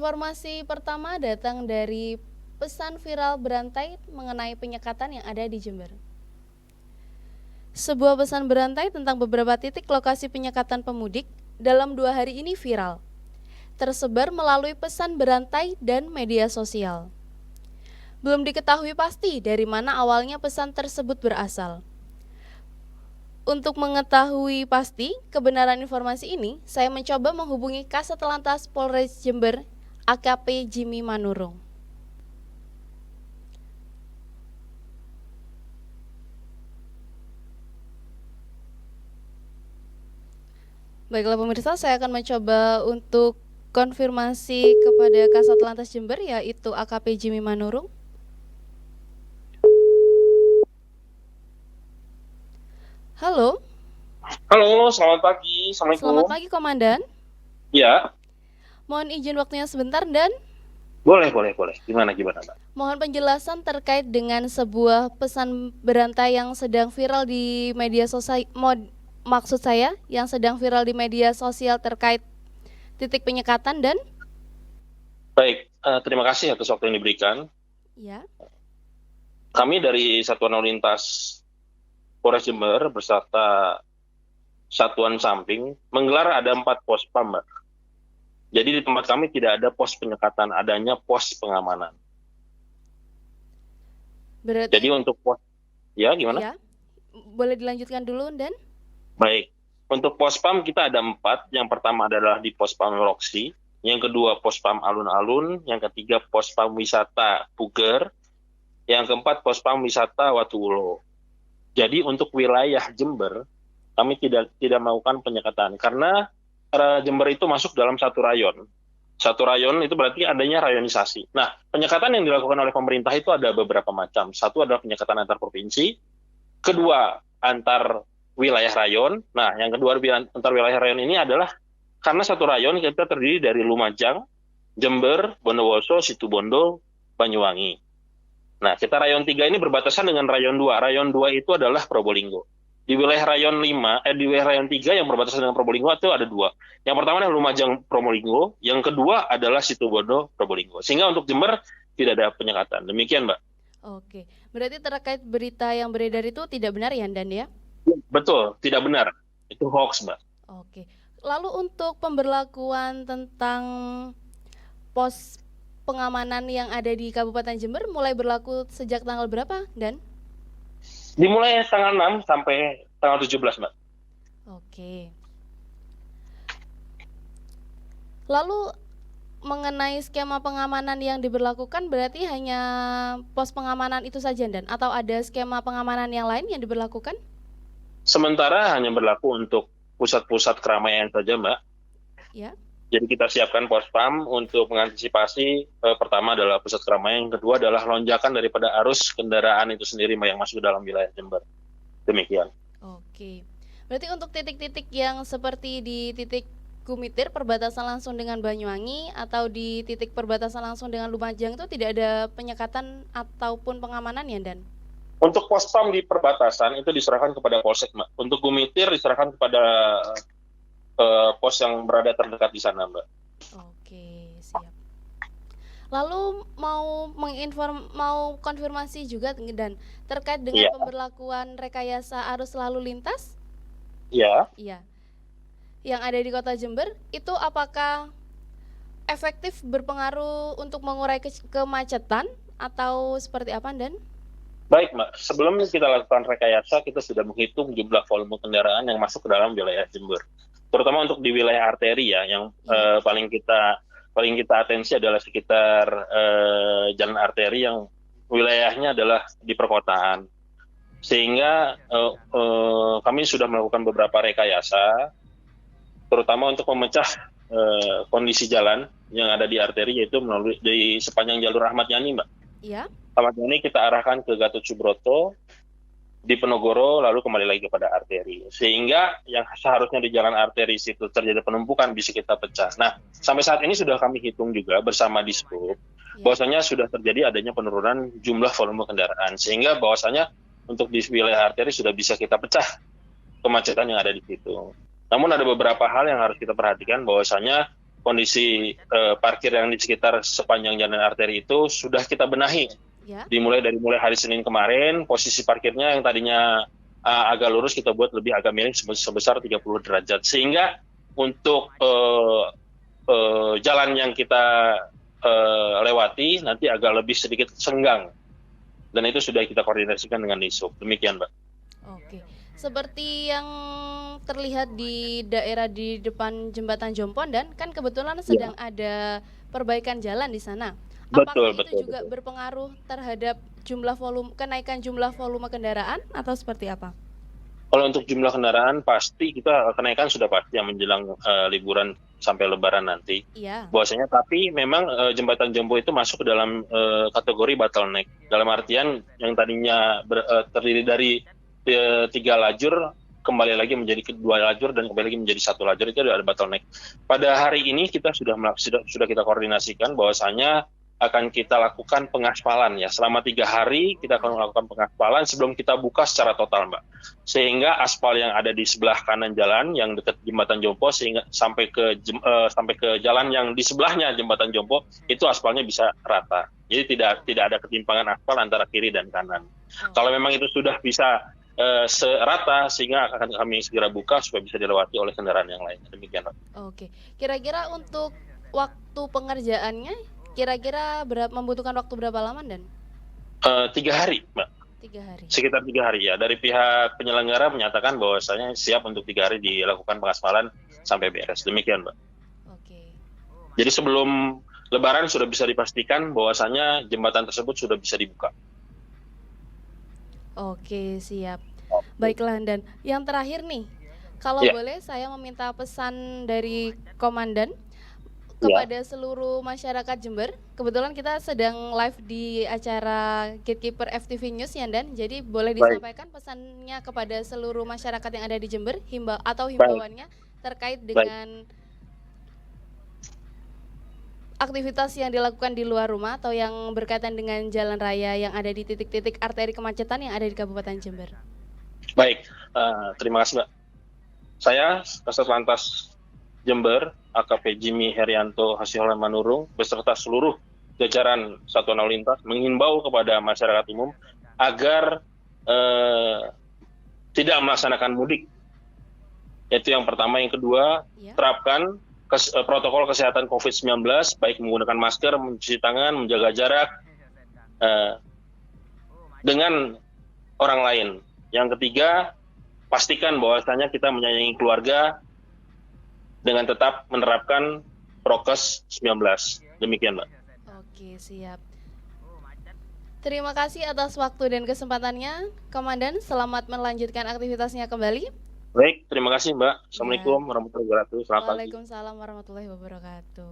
Informasi pertama datang dari pesan viral berantai mengenai penyekatan yang ada di Jember. Sebuah pesan berantai tentang beberapa titik lokasi penyekatan pemudik dalam 2 hari ini viral, tersebar melalui pesan berantai dan media sosial. Belum diketahui pasti dari mana awalnya pesan tersebut berasal. Untuk mengetahui pasti kebenaran informasi ini, saya mencoba menghubungi Kasat Lantas Polres Jember, AKP Jimmy Manurung. Baiklah pemirsa, saya akan mencoba untuk konfirmasi kepada Kasat Lantas Jember, yaitu AKP Jimmy Manurung. Halo. Halo, selamat pagi. Assalamualaikum. Selamat pagi, Komandan. Ya. Mohon izin waktunya sebentar dan Boleh. Gimana, Mbak? mohon penjelasan terkait dengan sebuah pesan berantai yang sedang viral di media sosial. Maksud saya yang sedang viral di media sosial terkait titik penyekatan dan Baik, terima kasih atas waktu yang diberikan. ya. Kami dari Satuan Lalu Lintas Polres Jember beserta Satuan Samping menggelar ada 4 pos PAM, Mbak. Jadi di tempat kami tidak ada pos penyekatan, adanya pos pengamanan. Berarti Jadi untuk pos, ya gimana? ya. Boleh dilanjutkan dulu dan Baik, untuk pos PAM kita ada 4. Yang pertama adalah di pos PAM Roksi, yang kedua pos PAM Alun-Alun, yang ketiga pos PAM Wisata Puger, yang keempat pos PAM Wisata Watuwulo. Jadi untuk wilayah Jember kami tidak melakukan penyekatan karena Jember itu masuk dalam satu rayon. Satu rayon itu berarti adanya rayonisasi. Nah, penyekatan yang dilakukan oleh pemerintah itu ada beberapa macam. Satu adalah penyekatan antar provinsi, kedua antar wilayah rayon. Nah, yang kedua antar wilayah rayon ini adalah karena satu rayon kita terdiri dari Lumajang, Jember, Bondowoso, Situbondo, Banyuwangi. Nah, kita rayon 3 ini berbatasan dengan rayon 2. Rayon 2 itu adalah Probolinggo. Di wilayah rayon 5, di wilayah rayon 3 yang berbatasan dengan Probolinggo itu ada 2. Yang pertama adalah Lumajang Probolinggo, yang kedua adalah Situbondo Probolinggo. Sehingga untuk Jember tidak ada penyekatan. Demikian, Mbak. oke. Berarti terkait berita yang beredar itu tidak benar ya, Dan ya? Betul, tidak benar. Itu hoax, Mbak. Oke. Lalu untuk pemberlakuan tentang pos pengamanan yang ada di Kabupaten Jember mulai berlaku sejak tanggal berapa, Dan? Dimulai tanggal 6 sampai tanggal 17, Mbak. Oke. Lalu mengenai skema pengamanan yang diberlakukan berarti hanya pos pengamanan itu saja, Dan? Atau ada skema pengamanan yang lain yang diberlakukan? Sementara hanya berlaku untuk pusat-pusat keramaian saja, Mbak. Ya. Jadi kita siapkan pos PAM untuk mengantisipasi pertama adalah pusat keramaian, yang kedua adalah lonjakan daripada arus kendaraan itu sendiri yang masuk dalam wilayah Jember. Demikian. Oke. Berarti untuk titik-titik yang seperti di titik Gumitir perbatasan langsung dengan Banyuwangi atau di titik perbatasan langsung dengan Lumajang itu tidak ada penyekatan ataupun pengamanan ya, Dan? Untuk pos PAM di perbatasan itu diserahkan kepada Polsek, Mbak. Untuk Gumitir diserahkan kepada pos yang berada terdekat di sana, Mbak. Oke, siap. Lalu mau konfirmasi juga, Dan, terkait dengan pemberlakuan rekayasa arus lalu lintas? Iya. Iya. Yang ada di Kota Jember itu apakah efektif berpengaruh untuk mengurai kemacetan atau seperti apa, Dan? Baik, Mbak. Sebelum kita lakukan rekayasa, kita sudah menghitung jumlah volume kendaraan yang masuk ke dalam wilayah Jember. Terutama untuk di wilayah arteri ya, yang paling kita atensi adalah sekitar jalan arteri yang wilayahnya adalah di perkotaan. Sehingga kami sudah melakukan beberapa rekayasa, terutama untuk memecah kondisi jalan yang ada di arteri, yaitu melalui di sepanjang jalur Ahmad Yani, Mbak. Iya. Ahmad Yani kita arahkan ke Gatot Subroto, di Penogoro, lalu kembali lagi kepada arteri. Sehingga yang seharusnya di jalan arteri situ terjadi penumpukan bisa kita pecah. Nah, sampai saat ini sudah kami hitung juga bersama Dishub, bahwasanya sudah terjadi adanya penurunan jumlah volume kendaraan. Sehingga bahwasanya untuk di wilayah arteri sudah bisa kita pecah kemacetan yang ada di situ. Namun ada beberapa hal yang harus kita perhatikan, bahwasanya kondisi parkir yang di sekitar sepanjang jalan arteri itu sudah kita benahi. Ya. Mulai hari Senin kemarin, posisi parkirnya yang tadinya agak lurus kita buat lebih agak miring sebesar 30 derajat. Sehingga untuk jalan yang kita lewati nanti agak lebih sedikit senggang. Dan itu sudah kita koordinasikan dengan Dishub. Demikian, Mbak. Oke. Seperti yang terlihat di daerah di depan jembatan Jompondan, kan kebetulan sedang ada perbaikan jalan di sana. Apakah itu juga berpengaruh terhadap kenaikan jumlah volume kendaraan atau seperti apa? Kalau untuk jumlah kendaraan pasti kita kenaikan sudah pasti yang menjelang liburan sampai Lebaran nanti. Iya. Bahwasanya tapi memang jembatan Jompo itu masuk ke dalam kategori bottleneck. Dalam artian yang tadinya terdiri dari 3 lajur kembali lagi menjadi 2 lajur dan kembali lagi menjadi 1 lajur, itu ada bottleneck. Pada hari ini kita sudah kita koordinasikan bahwasanya akan kita lakukan pengaspalan ya. Selama 3 hari kita akan melakukan pengaspalan sebelum kita buka secara total, Mbak. Sehingga aspal yang ada di sebelah kanan jalan yang dekat jembatan Jompo sehingga sampai ke jalan yang di sebelahnya jembatan Jompo itu aspalnya bisa rata. Jadi tidak ada ketimpangan aspal antara kiri dan kanan. Kalau memang itu sudah bisa serata sehingga akan kami segera buka supaya bisa dilewati oleh kendaraan yang lain. Demikian, Pak. Oke. Kira-kira untuk waktu pengerjaannya membutuhkan waktu berapa lama, Dan? 3 hari, Mbak. 3 hari. Sekitar 3 hari ya. Dari pihak penyelenggara menyatakan bahwasanya siap untuk 3 hari dilakukan pengaspalan sampai beres. Demikian, Mbak. Oke. Jadi sebelum Lebaran sudah bisa dipastikan bahwasanya jembatan tersebut sudah bisa dibuka. Oke, siap. Baiklah, Dan. Yang terakhir nih, kalau boleh saya meminta pesan dari Komandan kepada seluruh masyarakat Jember. Kebetulan kita sedang live di acara Gatekeeper FTV News ya, Dan. Jadi boleh disampaikan pesannya kepada seluruh masyarakat yang ada di Jember, himbauannya terkait dengan aktivitas yang dilakukan di luar rumah atau yang berkaitan dengan jalan raya yang ada di titik-titik arteri kemacetan yang ada di Kabupaten Jember. Baik, terima kasih, Mbak. Saya Kasat Lantas Jember, AKP Jimmy Herianto Hasiholan Manurung, beserta seluruh jajaran Satuan Lalu Lintas menghimbau kepada masyarakat umum agar tidak melaksanakan mudik. Itu yang pertama. Yang kedua, terapkan protokol kesehatan COVID-19, baik menggunakan masker, mencuci tangan, menjaga jarak dengan orang lain. Yang ketiga, pastikan bahwasanya kita menyayangi keluarga dengan tetap menerapkan prokes 19. Demikian, Mbak. Oke, siap. Terima kasih atas waktu dan kesempatannya, Komandan. Selamat melanjutkan aktivitasnya kembali. Baik, terima kasih, Mbak. Assalamualaikum warahmatullahi wabarakatuh. Waalaikumsalam warahmatullahi wabarakatuh.